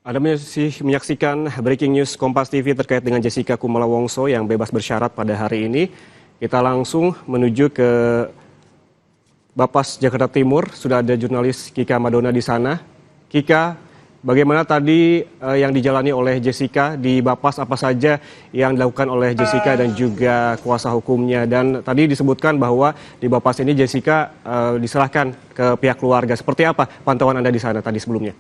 Anda masih menyaksikan Breaking News Kompas TV terkait dengan Jessica Kumala Wongso yang bebas bersyarat pada hari ini. Kita langsung menuju ke Bapas Jakarta Timur. Sudah ada jurnalis Kika Madona di sana. Kika, bagaimana tadi yang dijalani oleh Jessica di Bapas, apa saja yang dilakukan oleh Jessica dan juga kuasa hukumnya? Dan tadi disebutkan bahwa di Bapas ini Jessica diserahkan ke pihak keluarga. Seperti apa pantauan Anda di sana tadi sebelumnya?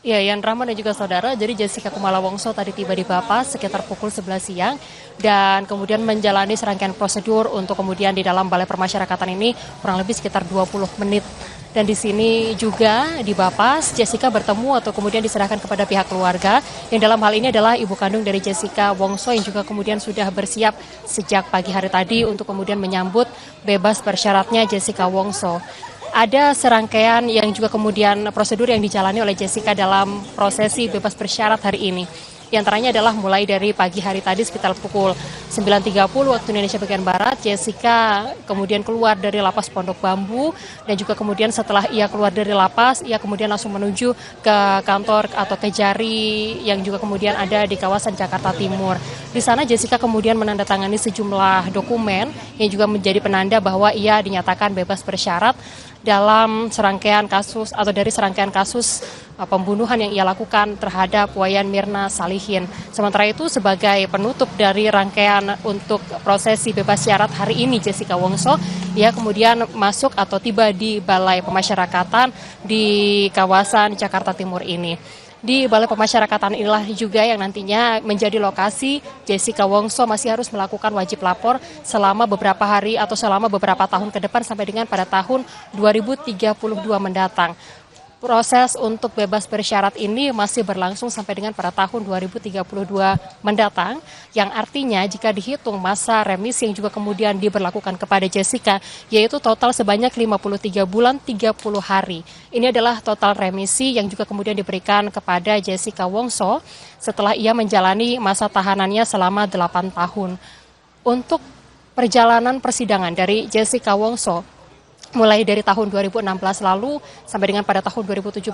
Ya, Yan Rahman dan juga saudara, jadi Jessica Kumala Wongso tadi tiba di Bapas sekitar pukul 11 siang dan kemudian menjalani serangkaian prosedur untuk kemudian di dalam Balai Permasyarakatan ini kurang lebih sekitar 20 menit. Dan di sini juga di Bapas, Jessica bertemu atau kemudian diserahkan kepada pihak keluarga yang dalam hal ini adalah ibu kandung dari Jessica Wongso yang juga kemudian sudah bersiap sejak pagi hari tadi untuk kemudian menyambut bebas bersyaratnya Jessica Wongso. Ada serangkaian yang juga kemudian prosedur yang dijalani oleh Jessica dalam prosesi bebas bersyarat hari ini. Di antaranya adalah mulai dari pagi hari tadi sekitar pukul 9.30 waktu Indonesia bagian Barat, Jessica kemudian keluar dari lapas Pondok Bambu dan juga kemudian setelah ia keluar dari lapas, ia kemudian langsung menuju ke kantor atau Kejari yang juga kemudian ada di kawasan Jakarta Timur. Di sana Jessica kemudian menandatangani sejumlah dokumen yang juga menjadi penanda bahwa ia dinyatakan bebas bersyarat dalam serangkaian kasus atau dari serangkaian kasus pembunuhan yang ia lakukan terhadap Wayan Mirna Salihin. Sementara itu sebagai penutup dari rangkaian untuk prosesi bebas syarat hari ini Jessica Wongso, ia kemudian masuk atau tiba di Balai Pemasyarakatan di kawasan Jakarta Timur ini. Di Balai Pemasyarakatan inilah juga yang nantinya menjadi lokasi Jessica Wongso masih harus melakukan wajib lapor selama beberapa hari atau selama beberapa tahun ke depan sampai dengan pada tahun 2032 mendatang. Proses untuk bebas bersyarat ini masih berlangsung sampai dengan pada tahun 2032 mendatang, yang artinya jika dihitung masa remisi yang juga kemudian diberlakukan kepada Jessica, yaitu total sebanyak 53 bulan 30 hari. Ini adalah total remisi yang juga kemudian diberikan kepada Jessica Wongso setelah ia menjalani masa tahanannya selama 8 tahun. Untuk perjalanan persidangan dari Jessica Wongso, mulai dari tahun 2016 lalu sampai dengan pada tahun 2017,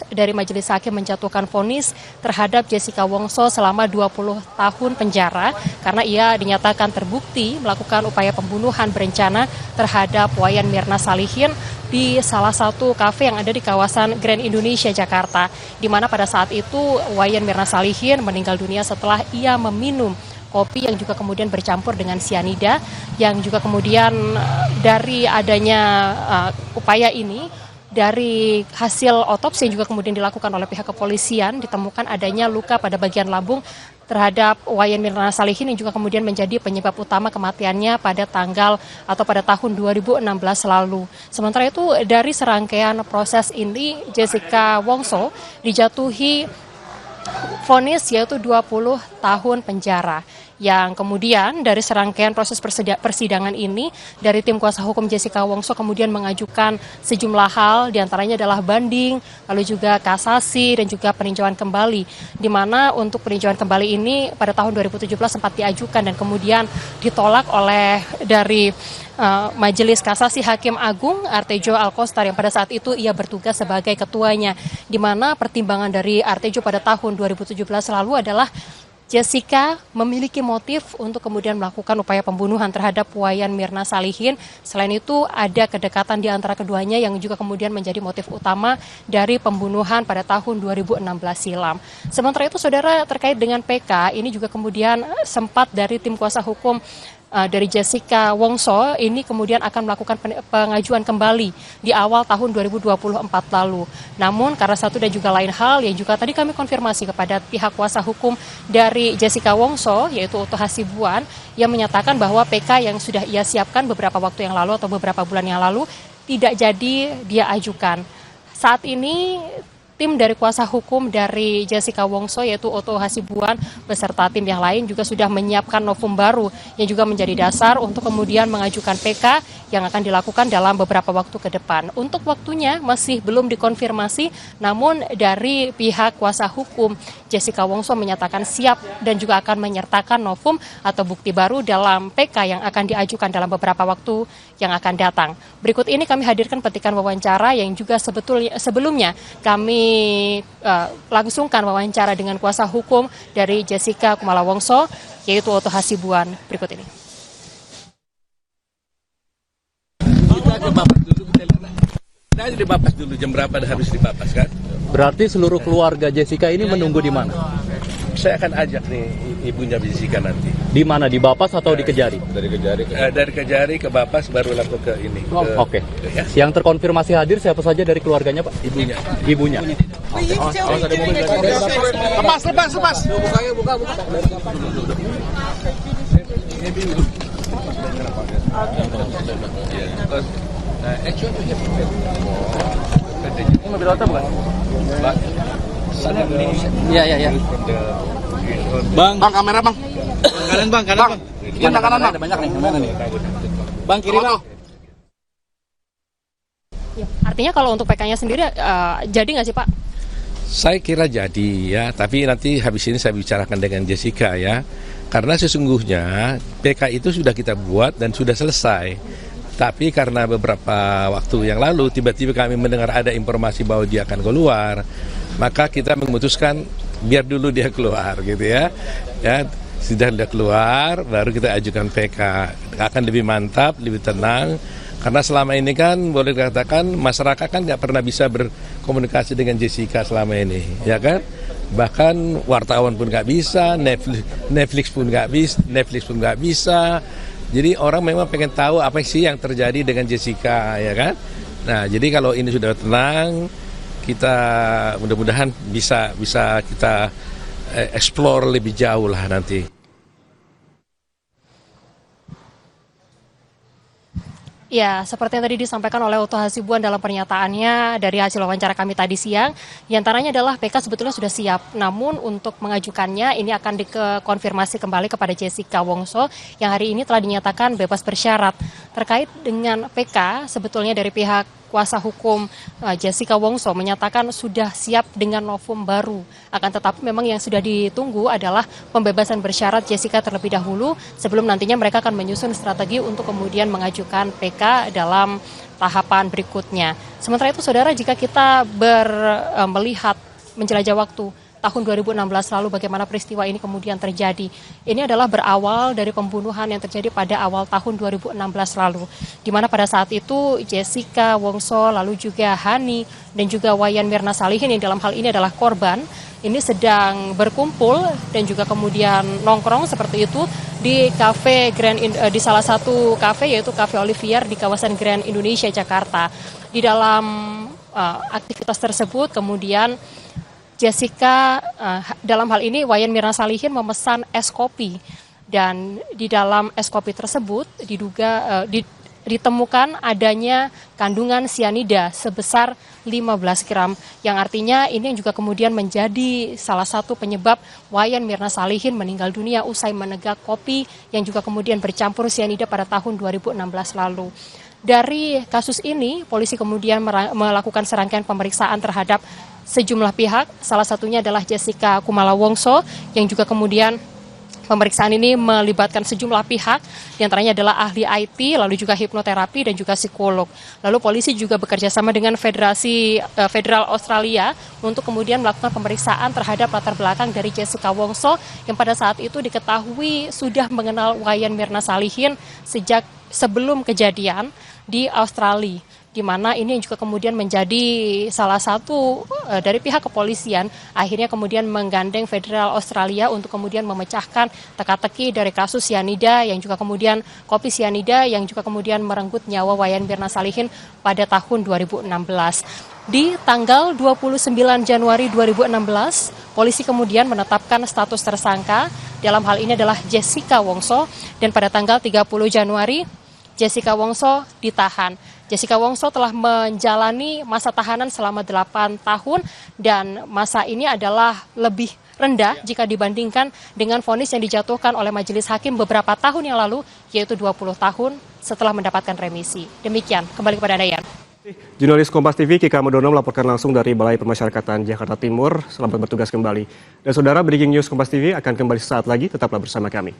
dari majelis hakim menjatuhkan vonis terhadap Jessica Wongso selama 20 tahun penjara karena ia dinyatakan terbukti melakukan upaya pembunuhan berencana terhadap Wayan Mirna Salihin di salah satu kafe yang ada di kawasan Grand Indonesia Jakarta, di mana pada saat itu Wayan Mirna Salihin meninggal dunia setelah ia meminum kopi yang juga kemudian bercampur dengan sianida, yang juga kemudian dari adanya upaya ini, dari hasil otopsi yang juga kemudian dilakukan oleh pihak kepolisian, ditemukan adanya luka pada bagian lambung terhadap Wayan Mirna Salihin yang juga kemudian menjadi penyebab utama kematiannya pada tanggal atau pada tahun 2016 lalu. Sementara itu dari serangkaian proses ini Jessica Wongso dijatuhi vonis yaitu 20 tahun penjara, yang kemudian dari serangkaian proses persidangan ini dari tim kuasa hukum Jessica Wongso kemudian mengajukan sejumlah hal, diantaranya adalah banding, lalu juga kasasi dan juga peninjauan kembali, di mana untuk peninjauan kembali ini pada tahun 2017 sempat diajukan dan kemudian ditolak oleh dari Majelis Kasasi Hakim Agung Artejo Alkostar yang pada saat itu ia bertugas sebagai ketuanya, di mana pertimbangan dari Artejo pada tahun 2017 lalu adalah Jessica memiliki motif untuk kemudian melakukan upaya pembunuhan terhadap Wayan Mirna Salihin. Selain itu ada kedekatan di antara keduanya yang juga kemudian menjadi motif utama dari pembunuhan pada tahun 2016 silam. Sementara itu saudara, terkait dengan PK ini juga kemudian sempat dari tim kuasa hukum dari Jessica Wongso ini kemudian akan melakukan pengajuan kembali di awal tahun 2024 lalu. Namun karena satu dan juga lain hal yang juga tadi kami konfirmasi kepada pihak kuasa hukum dari Jessica Wongso yaitu Uto Hasibuan, yang menyatakan bahwa PK yang sudah ia siapkan beberapa waktu yang lalu atau beberapa bulan yang lalu tidak jadi dia ajukan. Saat ini tim dari kuasa hukum dari Jessica Wongso yaitu Oto Hasibuan beserta tim yang lain juga sudah menyiapkan novum baru yang juga menjadi dasar untuk kemudian mengajukan PK yang akan dilakukan dalam beberapa waktu ke depan. Untuk waktunya masih belum dikonfirmasi, namun dari pihak kuasa hukum Jessica Wongso menyatakan siap dan juga akan menyertakan novum atau bukti baru dalam PK yang akan diajukan dalam beberapa waktu yang akan datang. Berikut ini kami hadirkan petikan wawancara yang juga sebelumnya kami langsungkan wawancara dengan kuasa hukum dari Jessica Kumala Wongso yaitu Oto Hasibuan. Berikut ini. Kita di Bapas dulu, jam berapa harus di Bapas kan? Berarti seluruh keluarga Jessica ini menunggu di mana? Saya akan ajak nih ibunya Jessica nanti. Di mana? Di Bapas atau di Kejari? Dari Kejari ke Bapas baru langsung ke ini. Oke. Yang terkonfirmasi hadir siapa saja dari keluarganya, Pak? Ibunya. Ibunya. Lepas. Buka. Mobil otak bukan? Iya. Bang, kamera bang. Kanan bang. Yang kanan bang. Ada banyak nih, mana nih? Bang kiri bang. Ya, artinya kalau untuk PK-nya sendiri jadi nggak sih Pak? Saya kira jadi ya, tapi nanti habis ini saya bicarakan dengan Jessica ya. Karena sesungguhnya PK itu sudah kita buat dan sudah selesai. Tapi karena beberapa waktu yang lalu tiba-tiba kami mendengar ada informasi bahwa dia akan keluar, maka kita memutuskan biar dulu dia keluar gitu ya. Ya, sudah dia keluar baru kita ajukan PK. Akan lebih mantap, lebih tenang. Karena selama ini kan boleh dikatakan masyarakat kan nggak pernah bisa berkomunikasi dengan Jessica selama ini, ya kan? Bahkan wartawan pun nggak bisa, Netflix pun nggak bisa. Jadi orang memang pengen tahu apa sih yang terjadi dengan Jessica, ya kan? Nah, jadi kalau ini sudah tenang, kita mudah-mudahan bisa kita explore lebih jauh lah nanti. Ya, seperti yang tadi disampaikan oleh Oto Hasibuan dalam pernyataannya dari hasil wawancara kami tadi siang, diantaranya adalah PK sebetulnya sudah siap, namun untuk mengajukannya ini akan dikonfirmasi kembali kepada Jessica Wongso yang hari ini telah dinyatakan bebas bersyarat. Terkait dengan PK, sebetulnya dari pihak kuasa hukum Jessica Wongso menyatakan sudah siap dengan novum baru. Akan tetapi memang yang sudah ditunggu adalah pembebasan bersyarat Jessica terlebih dahulu sebelum nantinya mereka akan menyusun strategi untuk kemudian mengajukan PK dalam tahapan berikutnya. Sementara itu saudara, jika kita melihat menjelajah waktu tahun 2016 lalu bagaimana peristiwa ini kemudian terjadi. Ini adalah berawal dari pembunuhan yang terjadi pada awal tahun 2016 lalu. Di mana pada saat itu Jessica Wongso, lalu juga Hani, dan juga Wayan Mirna Salihin yang dalam hal ini adalah korban, ini sedang berkumpul dan juga kemudian nongkrong seperti itu di di salah satu kafe yaitu Cafe Olivier di kawasan Grand Indonesia Jakarta. Di dalam aktivitas tersebut kemudian Jessica, dalam hal ini Wayan Mirna Salihin memesan es kopi dan di dalam es kopi tersebut ditemukan adanya kandungan sianida sebesar 15 gram yang artinya ini yang juga kemudian menjadi salah satu penyebab Wayan Mirna Salihin meninggal dunia usai menegak kopi yang juga kemudian bercampur sianida pada tahun 2016 lalu. Dari kasus ini, polisi kemudian melakukan serangkaian pemeriksaan terhadap sejumlah pihak, salah satunya adalah Jessica Kumala Wongso yang juga kemudian pemeriksaan ini melibatkan sejumlah pihak, diantaranya adalah ahli IT, lalu juga hipnoterapi dan juga psikolog. Lalu polisi juga bekerja sama dengan Federal Australia untuk kemudian melakukan pemeriksaan terhadap latar belakang dari Jessica Wongso yang pada saat itu diketahui sudah mengenal Wayan Mirna Salihin sejak sebelum kejadian di Australia, di mana ini juga kemudian menjadi salah satu dari pihak kepolisian akhirnya kemudian menggandeng Federal Australia untuk kemudian memecahkan teka-teki dari kasus sianida yang juga kemudian kopi sianida yang juga kemudian merenggut nyawa Wayan Mirna Salihin pada tahun 2016. Di tanggal 29 Januari 2016, polisi kemudian menetapkan status tersangka, dalam hal ini adalah Jessica Wongso, dan pada tanggal 30 Januari Jessica Wongso ditahan. Jessica Wongso telah menjalani masa tahanan selama 8 tahun dan masa ini adalah lebih rendah jika dibandingkan dengan vonis yang dijatuhkan oleh majelis hakim beberapa tahun yang lalu, yaitu 20 tahun setelah mendapatkan remisi. Demikian, kembali kepada Anda, Yan. Jurnalis Kompas TV Kika Madono melaporkan langsung dari Balai Permasyarakatan Jakarta Timur. Selamat bertugas kembali. Dan saudara, Breaking News Kompas TV akan kembali sesaat lagi, tetaplah bersama kami.